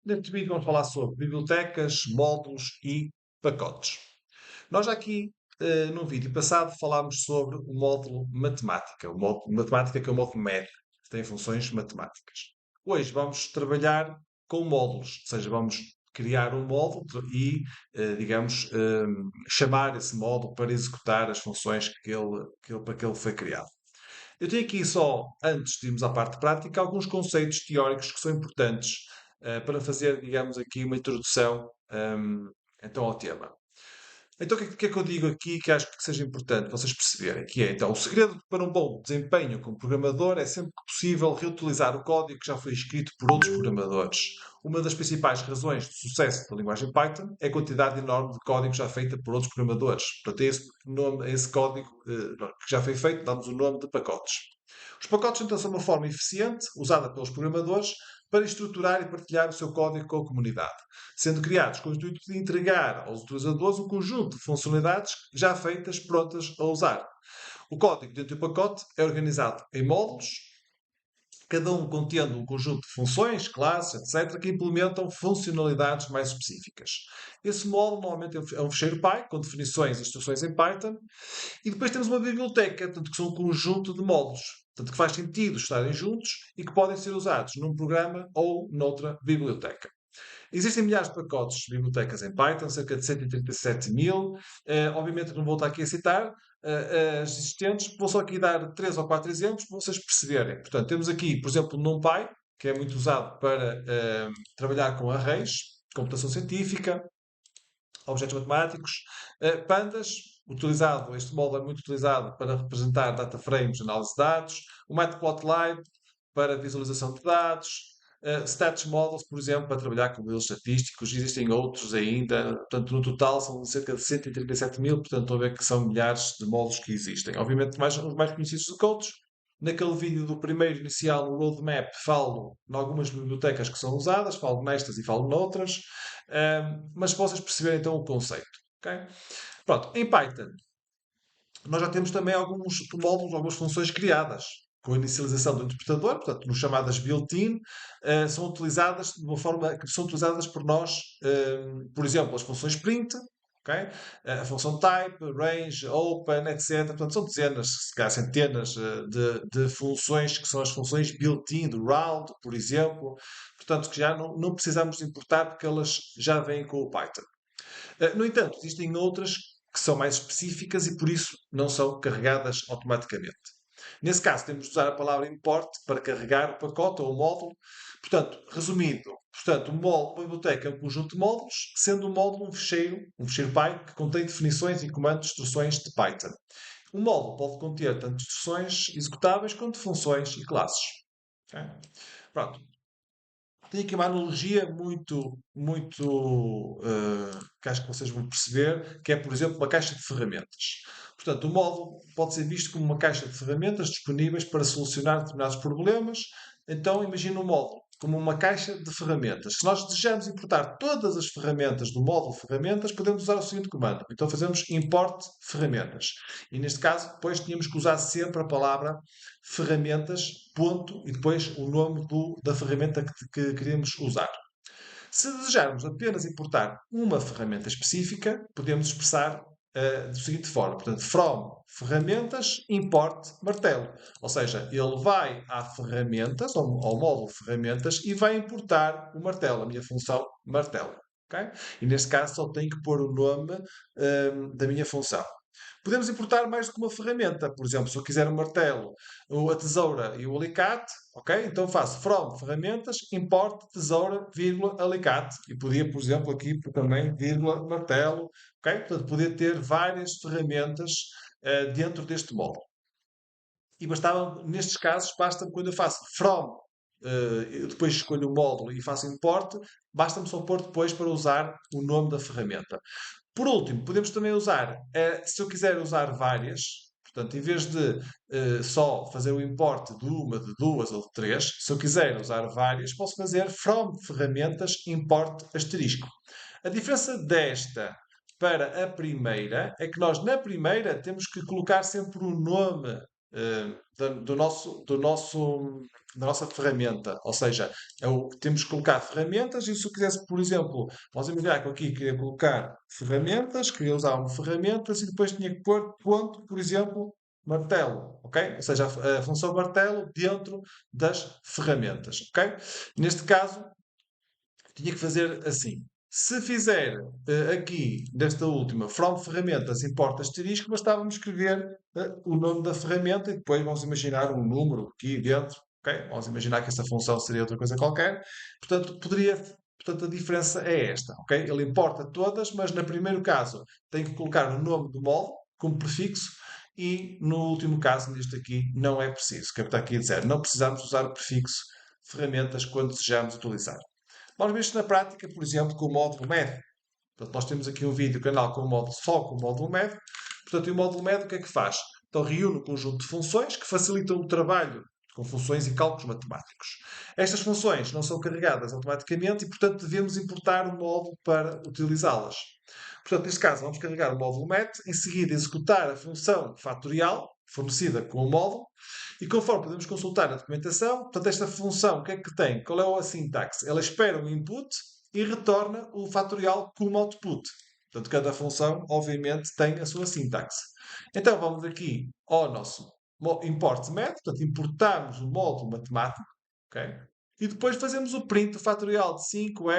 Neste vídeo vamos falar sobre bibliotecas, módulos e pacotes. Nós já aqui, num vídeo passado, falámos sobre o módulo matemática. O módulo matemática que é o módulo médio, que tem funções matemáticas. Hoje vamos trabalhar com módulos, ou seja, vamos criar um módulo e, digamos, chamar esse módulo para executar as funções para que ele foi criado. Eu tenho aqui só, antes de irmos à parte prática, alguns conceitos teóricos que são importantes para fazer, digamos, aqui uma introdução então ao tema. Então, o que é que eu digo aqui que acho que seja importante vocês perceberem? Que é, então, o segredo para um bom desempenho como programador é sempre possível reutilizar o código que já foi escrito por outros programadores. Uma das principais razões de sucesso da linguagem Python é a quantidade enorme de código já feita por outros programadores. Portanto, esse código que já foi feito, damos o nome de pacotes. Os pacotes, então, são uma forma eficiente, usada pelos programadores, para estruturar e partilhar o seu código com a comunidade, sendo criados com o intuito de entregar aos utilizadores um conjunto de funcionalidades já feitas, prontas a usar. O código dentro do pacote é organizado em módulos, cada um contendo um conjunto de funções, classes, etc., que implementam funcionalidades mais específicas. Esse módulo normalmente é um fecheiro Py, com definições e instruções em Python, e depois temos uma biblioteca, portanto, que são um conjunto de módulos. Portanto, que faz sentido estarem juntos e que podem ser usados num programa ou noutra biblioteca. Existem milhares de pacotes de bibliotecas em Python, cerca de 137 mil. Obviamente não vou estar aqui a citar as existentes, vou só aqui dar 3 ou 4 exemplos para vocês perceberem. Portanto, temos aqui, por exemplo, o NumPy, que é muito usado para trabalhar com arrays, computação científica, objetos matemáticos. Pandas, este módulo é muito utilizado para representar data frames, análise de dados. O Matplotlib para visualização de dados. Stats Models, por exemplo, para trabalhar com modelos estatísticos. Existem outros ainda. Portanto, no total são cerca de 137 mil. Portanto, estou a ver que são milhares de módulos que existem. Obviamente, os mais conhecidos do que outros. Naquele vídeo do primeiro inicial, no roadmap, falo em algumas bibliotecas que são usadas, falo nestas e falo noutras, mas para vocês perceberem então o conceito. Okay? Pronto, em Python, nós já temos também alguns módulos, algumas funções criadas. Com a inicialização do interpretador, portanto, no chamadas built-in, são utilizadas de uma forma que são utilizadas por nós, por exemplo, as funções print, okay? A função type, range, open, etc. Portanto, são dezenas, se calhar centenas de funções que são as funções built-in do round, por exemplo. Portanto, que já não precisamos de importar porque elas já vêm com o Python. No entanto, existem outras que são mais específicas e por isso não são carregadas automaticamente. Nesse caso, temos de usar a palavra import para carregar o pacote ou o módulo. Portanto, resumindo, uma biblioteca é um conjunto de módulos, sendo um módulo um fecheiro Py, que contém definições e comandos de instruções de Python. Um módulo pode conter tanto instruções executáveis quanto funções e classes. Okay? Pronto. Tenho aqui uma analogia que acho que vocês vão perceber, que é, por exemplo, uma caixa de ferramentas. Portanto, o módulo pode ser visto como uma caixa de ferramentas disponíveis para solucionar determinados problemas. Então, imagina o módulo como uma caixa de ferramentas. Se nós desejamos importar todas as ferramentas do módulo ferramentas, podemos usar o seguinte comando. Então, fazemos import ferramentas. E neste caso, depois tínhamos que usar sempre a palavra ferramentas, ponto, e depois o nome da ferramenta que queremos usar. Se desejarmos apenas importar uma ferramenta específica, podemos expressar da seguinte forma. Portanto, from ferramentas, import martelo. Ou seja, ele vai à ferramentas, ao módulo ferramentas, e vai importar o martelo, a minha função martelo. Okay? E neste caso só tenho que pôr o nome da minha função. Podemos importar mais do que uma ferramenta. Por exemplo, se eu quiser um martelo, a tesoura e o alicate, ok? Então faço from ferramentas, import tesoura, vírgula, alicate. E podia, por exemplo, aqui também, vírgula, martelo, ok? Portanto, podia ter várias ferramentas dentro deste módulo. E bastava, nestes casos, basta quando eu faço from, eu depois escolho o módulo e faço import, basta-me só pôr depois para usar o nome da ferramenta. Por último, podemos também usar, se eu quiser usar várias, portanto, em vez de só fazer o import de uma, de duas ou de três, se eu quiser usar várias, posso fazer from ferramentas import asterisco. A diferença desta para a primeira é que nós, na primeira, temos que colocar sempre o nome da nossa ferramenta. Ou seja, temos que colocar ferramentas e se eu quisesse, por exemplo, vamos imaginar que eu aqui queria colocar ferramentas, queria usar uma ferramentas e depois tinha que pôr ponto, por exemplo, martelo, ok? Ou seja, a função martelo dentro das ferramentas, ok? Neste caso, tinha que fazer assim. Se fizer aqui, desta última, from ferramentas, importa asterisco, bastava-me escrever o nome da ferramenta e depois vamos imaginar um número aqui dentro. Ok? Vamos imaginar que essa função seria outra coisa qualquer. Portanto, a diferença é esta. Ok? Ele importa todas, mas no primeiro caso tem que colocar o nome do módulo como prefixo e no último caso, neste aqui, não é preciso. Que é o que está aqui a dizer. Não precisamos usar o prefixo ferramentas quando desejamos utilizar. Vamos ver isto na prática, por exemplo, com o módulo MED. Portanto, nós temos aqui um vídeo canal com o módulo, só com o módulo MED. Portanto, e o módulo MED o que é que faz? Então, reúne um conjunto de funções que facilitam o trabalho com funções e cálculos matemáticos. Estas funções não são carregadas automaticamente e, portanto, devemos importar o módulo para utilizá-las. Portanto, neste caso, vamos carregar o módulo MET, em seguida executar a função fatorial fornecida com o módulo e conforme podemos consultar a documentação, portanto, esta função, o que é que tem? Qual é a sintaxe? Ela espera um input e retorna o fatorial como output. Portanto, cada função, obviamente, tem a sua sintaxe. Então, vamos aqui ao nosso import MET, portanto, importamos o módulo matemático, ok? E depois fazemos o print do fatorial de 5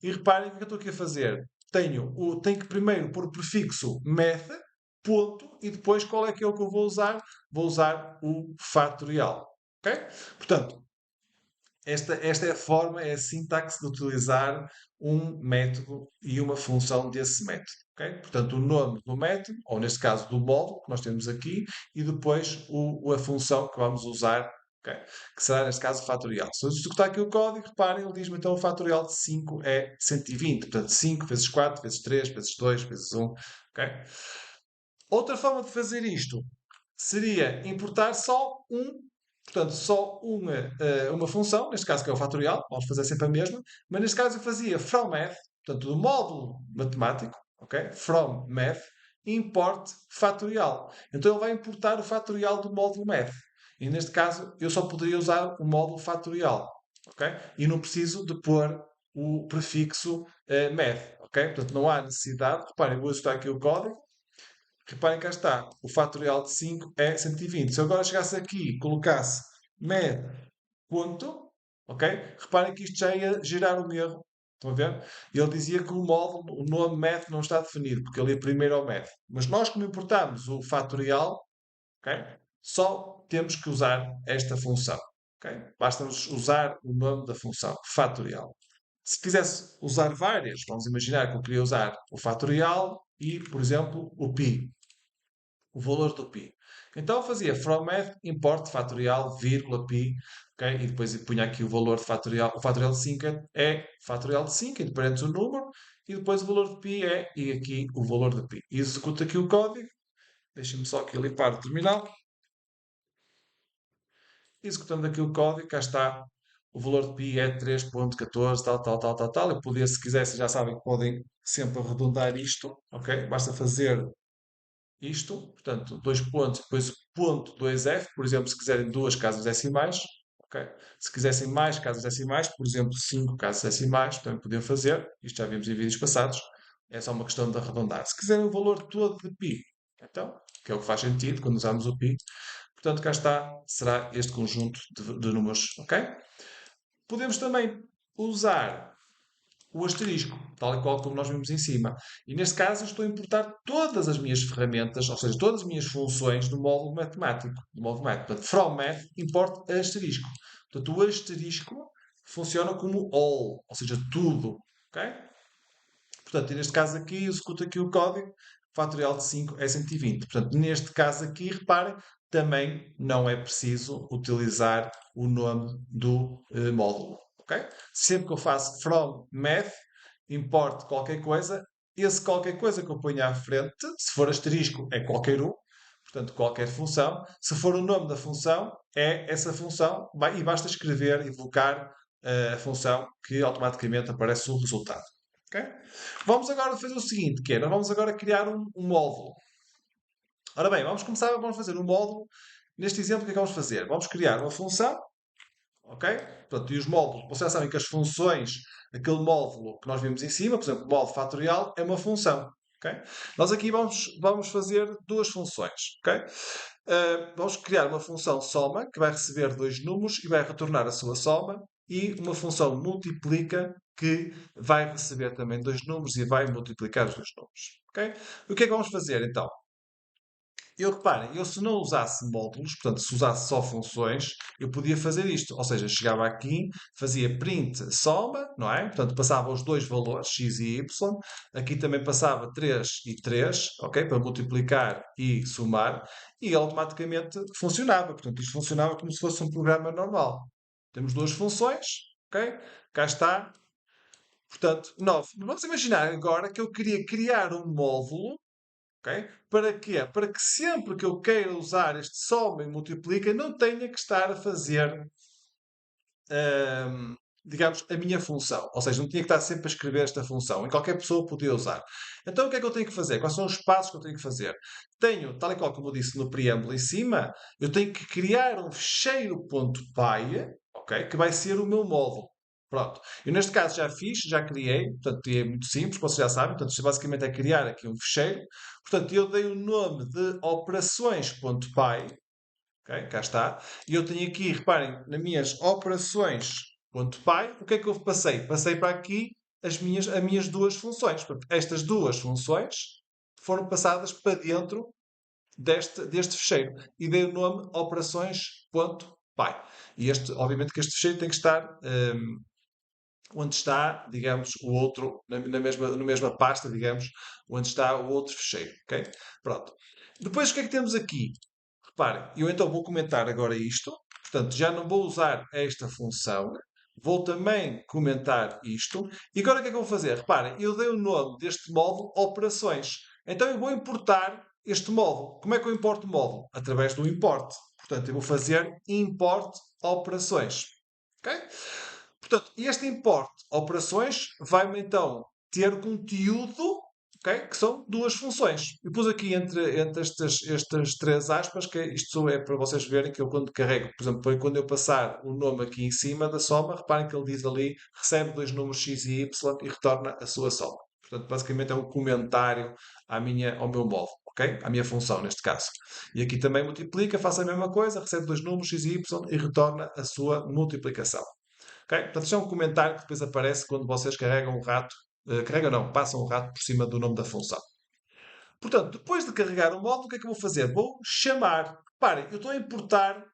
e reparem o que eu estou aqui a fazer. Tenho que primeiro pôr o prefixo math, ponto, e depois qual é que é o que eu vou usar? Vou usar o fatorial. Ok? Portanto, esta é a forma, é a sintaxe de utilizar um método e uma função desse método. Ok? Portanto, o nome do método, ou neste caso do módulo que nós temos aqui, e depois a função que vamos usar, ok? Que será neste caso o fatorial. Se eu executar aqui o código, reparem, ele diz-me então o fatorial de 5 é 120. Portanto, 5 vezes 4 vezes 3 vezes 2 vezes 1. Ok? Outra forma de fazer isto seria importar uma função, neste caso que é o fatorial, vamos fazer sempre a mesma, mas neste caso eu fazia from math, portanto, do módulo matemático, ok? From math, import fatorial. Então ele vai importar o fatorial do módulo math. E neste caso eu só poderia usar o módulo fatorial, ok? E não preciso de pôr o prefixo math, ok? Portanto, não há necessidade. Reparem, vou ajustar aqui o código. Reparem, cá está. O fatorial de 5 é 120. Se eu agora chegasse aqui e colocasse med ponto, ok? Reparem que isto já ia gerar um erro. Estão a ver? Ele dizia que o módulo, o nome med não está definido, porque ele ia primeiro ao med. Mas nós, como importamos o fatorial, ok? Só temos que usar esta função. Ok? Basta-nos usar o nome da função, fatorial. Se quisesse usar várias, vamos imaginar que eu queria usar o fatorial e, por exemplo, o π, o valor do π. Então fazia from math import fatorial, vírgula, π, ok? E depois punha aqui o valor de fatorial. O fatorial de 5 é fatorial de 5, entre parênteses o número, e depois o valor de π e aqui o valor de π. E executa aqui o código. Deixem-me só aqui limpar o terminal. Executando aqui o código, cá está. O valor de π é 3.14, tal, tal, tal, tal, tal. Eu podia, se quisessem, já sabem que podem sempre arredondar isto, ok? Basta fazer isto, portanto, dois pontos, depois o ponto 2F, por exemplo, se quiserem duas casas decimais, ok? Se quisessem mais casas decimais, por exemplo, 5 casas decimais, também podiam fazer, isto já vimos em vídeos passados, é só uma questão de arredondar. Se quiserem o valor todo de π, então, que é o que faz sentido quando usamos o π, portanto, cá está, será este conjunto de números, ok? Podemos também usar o asterisco, tal e qual como nós vimos em cima. E neste caso eu estou a importar todas as minhas ferramentas, ou seja, todas as minhas funções do módulo matemático, do módulo math. Portanto, from math import asterisco. Portanto, o asterisco funciona como all, ou seja, tudo. Ok? Portanto, neste caso aqui, executo aqui o código, fatorial de 5 é 120. Portanto, neste caso aqui, reparem, também não é preciso utilizar o nome do módulo. Okay? Sempre que eu faço from math, importe qualquer coisa, esse qualquer coisa que eu ponho à frente, se for asterisco, é qualquer um, portanto, qualquer função. Se for o nome da função, é essa função, e basta escrever, invocar a função que automaticamente aparece o resultado. Okay? Vamos agora fazer o seguinte, nós vamos agora criar um módulo. Ora bem, vamos fazer um módulo neste exemplo, o que é que vamos fazer? Vamos criar uma função, ok? Portanto, e os módulos, vocês já sabem que as funções, aquele módulo que nós vimos em cima, por exemplo, o módulo fatorial, é uma função, ok? Nós aqui vamos fazer duas funções, ok? Vamos criar uma função soma, que vai receber dois números e vai retornar a sua soma, e uma função multiplica, que vai receber também dois números e vai multiplicar os dois números, ok? O que é que vamos fazer, então? Reparem, eu se não usasse módulos, portanto, se usasse só funções, eu podia fazer isto. Ou seja, chegava aqui, fazia print soma, não é? Portanto, passava os dois valores, x e y. Aqui também passava 3 e 3, ok? Para multiplicar e somar. E automaticamente funcionava. Portanto, isto funcionava como se fosse um programa normal. Temos duas funções, ok? Cá está. Portanto, 9. Vamos imaginar agora que eu queria criar um módulo. Ok? Para quê? Para que sempre que eu queira usar este soma e multiplica, não tenha que estar a fazer, digamos, a minha função. Ou seja, não tinha que estar sempre a escrever esta função. Em qualquer pessoa podia usar. Então, o que é que eu tenho que fazer? Quais são os passos que eu tenho que fazer? Tenho, tal e qual como eu disse no preâmbulo em cima, eu tenho que criar um fecheiro.py, ok? Que vai ser o meu módulo. Pronto. Eu neste caso já fiz, já criei, portanto é muito simples, vocês já sabem, portanto isto basicamente é criar aqui um fecheiro. Portanto, eu dei o nome de operações.py, ok? Cá está. E eu tenho aqui, reparem, nas minhas operações.py, o que é que eu passei? Passei para aqui as minhas duas funções. Portanto, estas duas funções foram passadas para dentro deste fecheiro. E dei o nome operações.py. E obviamente que este fecheiro tem que estar onde está, digamos, o outro, na mesma pasta, digamos, onde está o outro fecheiro, ok? Pronto. Depois o que é que temos aqui? Reparem, eu então vou comentar agora isto, portanto, já não vou usar esta função, vou também comentar isto, e agora o que é que eu vou fazer? Reparem, eu dei o nome deste módulo operações, então eu vou importar este módulo. Como é que eu importo o módulo? Através do import. Portanto, eu vou fazer import operações. Ok? Portanto, este import operações vai-me então ter conteúdo, ok? Que são duas funções. Eu pus aqui entre estas três aspas, que isto é para vocês verem que eu quando carrego, por exemplo, quando eu passar o nome aqui em cima da soma, reparem que ele diz ali, recebe dois números x e y e retorna a sua soma. Portanto, basicamente é um comentário ao meu módulo, ok? À minha função, neste caso. E aqui também multiplica, faça a mesma coisa, recebe dois números x e y e retorna a sua multiplicação. Ok? Portanto, isto é um comentário que depois aparece quando vocês carregam o rato, carregam não, passam o rato por cima do nome da função. Portanto, depois de carregar o módulo, o que é que eu vou fazer? Vou chamar. Reparem, eu estou a importar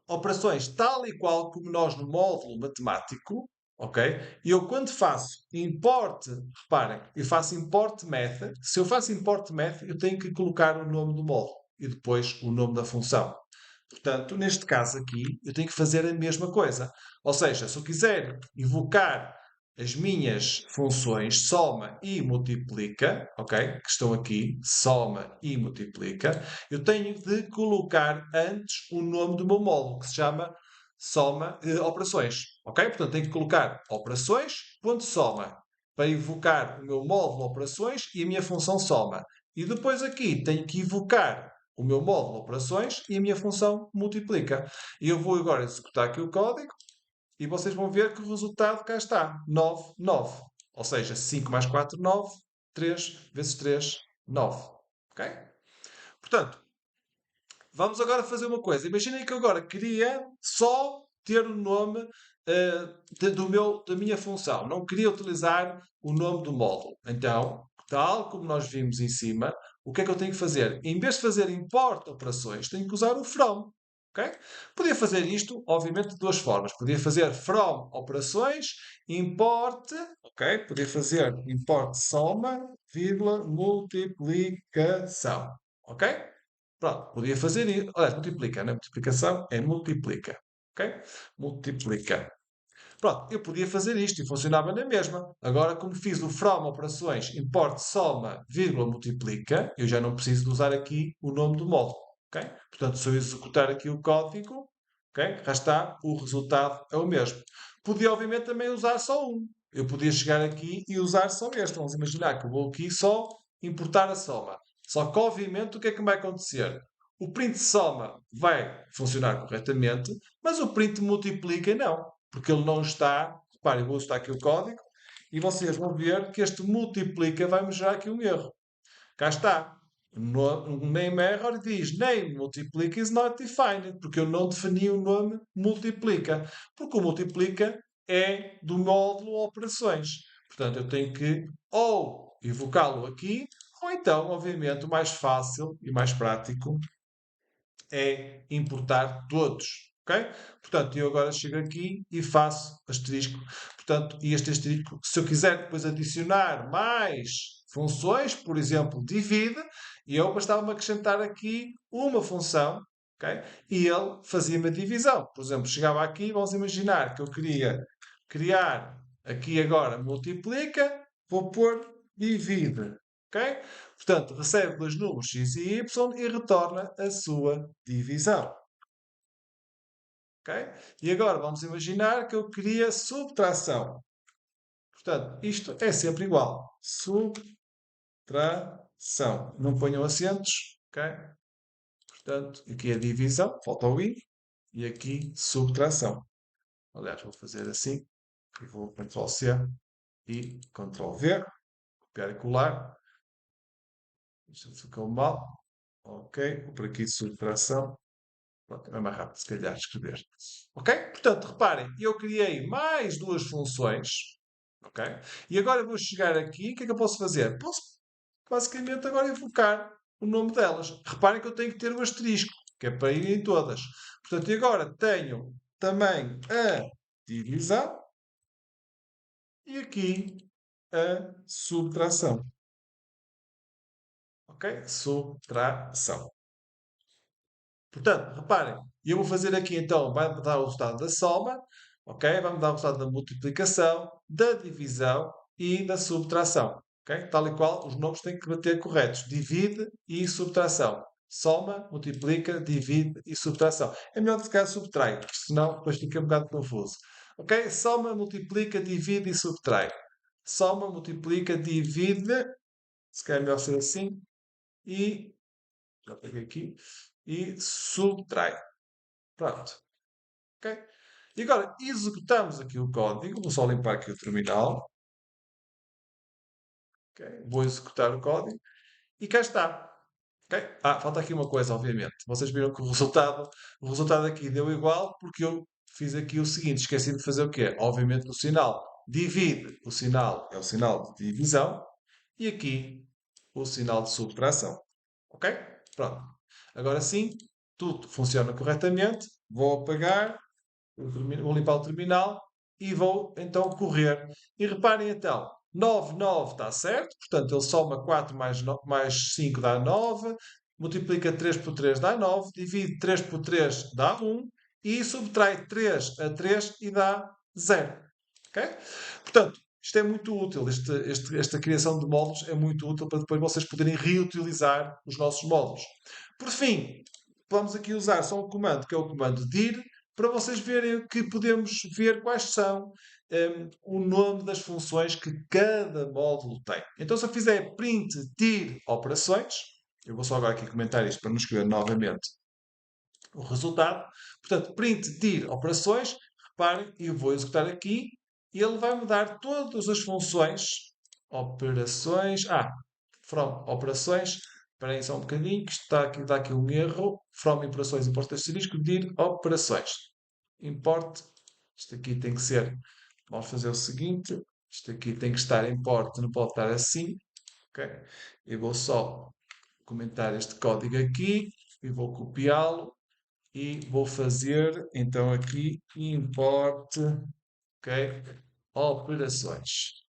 operações tal e qual como nós no módulo matemático, ok? E eu quando faço import, reparem, eu faço import method. Se eu faço import method, eu tenho que colocar o nome do módulo e depois o nome da função. Portanto, neste caso aqui, eu tenho que fazer a mesma coisa. Ou seja, se eu quiser invocar as minhas funções soma e multiplica, ok? Que estão aqui, soma e multiplica, eu tenho de colocar antes o nome do meu módulo, que se chama soma operações, ok? Portanto, tenho que colocar operações.soma para invocar o meu módulo operações e a minha função soma. E depois aqui tenho que invocar o meu módulo operações e a minha função multiplica. E eu vou agora executar aqui o código e vocês vão ver que o resultado cá está. 9, 9. Ou seja, 5 mais 4, 9. 3 vezes 3, 9. Ok? Portanto, vamos agora fazer uma coisa. Imaginem que eu agora queria só ter o nome da minha função. Não queria utilizar o nome do módulo. Então, tal como nós vimos em cima, o que é que eu tenho que fazer? Em vez de fazer import operações, tenho que usar o from. Okay? Podia fazer isto, obviamente, de duas formas. Podia fazer from operações, import, ok? Podia fazer import soma, vírgula, multiplicação. Ok? Pronto, podia fazer isso. Olha, multiplica, não é multiplicação, é multiplica. Ok? Multiplica. Pronto, eu podia fazer isto e funcionava na mesma. Agora, como fiz o from operações import soma, vírgula, multiplica, eu já não preciso de usar aqui o nome do módulo. Ok? Portanto, se eu executar aqui o código, ok? Já está, o resultado é o mesmo. Podia, obviamente, também usar só um. Eu podia chegar aqui e usar só este. Vamos imaginar que eu vou aqui só importar a soma. Só que, obviamente, o que é que vai acontecer? O print soma vai funcionar corretamente, mas o print multiplica não, porque ele não está. Reparem, vou usar aqui o código e vocês vão ver que este multiplica vai-me gerar aqui um erro. Cá está. No name error diz name multiplica is not defined, porque eu não defini o nome multiplica, porque o multiplica é do módulo operações. Portanto, eu tenho que ou evocá-lo aqui, ou então, obviamente, o mais fácil e mais prático é importar todos. Ok? Portanto, eu agora chego aqui e faço asterisco. Portanto, e este asterisco, se eu quiser depois adicionar mais funções, por exemplo, divide, e eu bastava-me acrescentar aqui uma função, ok? E ele fazia-me a divisão. Por exemplo, chegava aqui, vamos imaginar que eu queria criar aqui agora multiplica, vou pôr divide. Ok? Portanto, recebe dois números x e y e retorna a sua divisão. Ok? E agora vamos imaginar que eu queria subtração. Portanto, isto é sempre igual. Subtração. Não ponham acentos. Ok? Portanto, aqui é divisão, falta o i. E aqui subtração. Aliás, vou fazer assim. Vou Ctrl-C e Ctrl-V. Copiar e colar. Isto ficou mal. Ok. Vou por aqui subtração. Pronto, é mais rápido, se calhar, escrever. Ok? Portanto, reparem, eu criei mais duas funções. Ok? E agora vou chegar aqui. O que é que eu posso fazer? Posso, basicamente, agora invocar o nome delas. Reparem que eu tenho que ter o asterisco, que é para ir em todas. Portanto, e agora tenho também a divisão e aqui a subtração. Ok? Subtração. Portanto, reparem, eu vou fazer aqui então, vai-me dar o resultado da soma, ok? Vai-me dar o resultado da multiplicação, da divisão e da subtração, ok? Tal e qual, os nomes têm que bater corretos. Divide e subtração. Soma, multiplica, divide e subtração. É melhor ficar subtrai, porque senão depois fica um bocado confuso. Ok? Soma, multiplica, divide e subtrai. Soma, multiplica, divide, se calhar é melhor ser assim, e já peguei aqui, e subtrai. Pronto. Ok? E agora executamos aqui o código. Vou só limpar aqui o terminal. Ok? Vou executar o código e cá está. Ok? Ah, falta aqui uma coisa, obviamente. Vocês viram que o resultado aqui deu igual porque eu fiz aqui o seguinte. Esqueci de fazer o quê? Obviamente o sinal divide. O sinal é o sinal de divisão e aqui o sinal de subtração. Ok? Pronto. Agora sim, tudo funciona corretamente. Vou apagar, vou limpar o terminal e vou então correr. E reparem então, 9 9 está certo, portanto ele soma 4 mais 5 dá 9, multiplica 3 por 3 dá 9, divide 3 por 3 dá 1 e subtrai 3 a 3 e dá 0. Ok? Portanto, isto é muito útil, esta criação de módulos é muito útil para depois vocês poderem reutilizar os nossos módulos. Por fim, vamos aqui usar só um comando, que é o comando dir, para vocês verem que podemos ver quais são o nome das funções que cada módulo tem. Então, se eu fizer print dir operações, eu vou só agora aqui comentar isto para não escrever novamente o resultado. Portanto, print dir operações, reparem, eu vou executar aqui e ele vai me dar todas as funções, operações, from operações, espera aí só um bocadinho, que dá aqui um erro, from operações, import asterisco, dir operações. Import, isto aqui tem que ser, vamos fazer o seguinte, isto aqui tem que estar import, não pode estar assim, ok? Eu vou só comentar este código aqui e vou copiá-lo e vou fazer então aqui import, ok? Operações.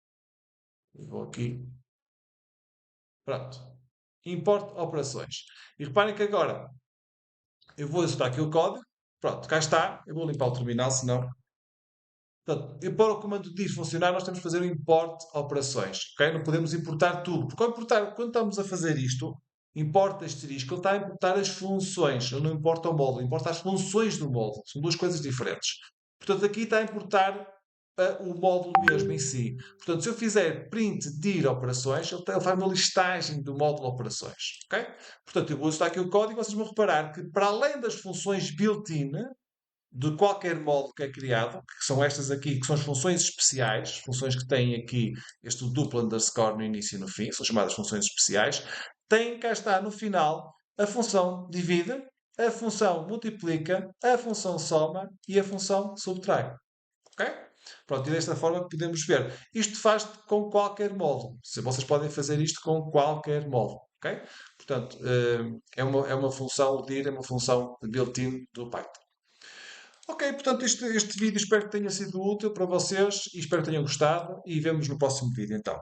Eu vou aqui, pronto. Import operações. E reparem que agora eu vou executar aqui o código. Pronto, cá está. Eu vou limpar o terminal, senão. Portanto, e para o comando diz funcionar, nós temos que fazer o import operações. Ok? Não podemos importar tudo. Porque quando estamos a fazer isto, importa asterisco, ele está a importar as funções. Ele não importa o módulo, importa as funções do módulo. São duas coisas diferentes. Portanto, aqui está a importar o módulo mesmo em si. Portanto, se eu fizer print dir operações, ele faz uma listagem do módulo operações. Ok? Portanto, eu vou ajustar aqui o código e vocês vão reparar que, para além das funções built-in de qualquer módulo que é criado, que são estas aqui, que são as funções especiais, funções que têm aqui este duplo underscore no início e no fim, são chamadas funções especiais, tem cá está no final a função divide, a função multiplica, a função soma e a função subtrai. Ok? Pronto, e desta forma podemos ver. Isto faz com qualquer módulo. Se vocês podem fazer isto com qualquer módulo. Ok? Portanto, é uma função, o dir é uma função built-in do Python. Ok, portanto, este vídeo espero que tenha sido útil para vocês e espero que tenham gostado e vemos no próximo vídeo então.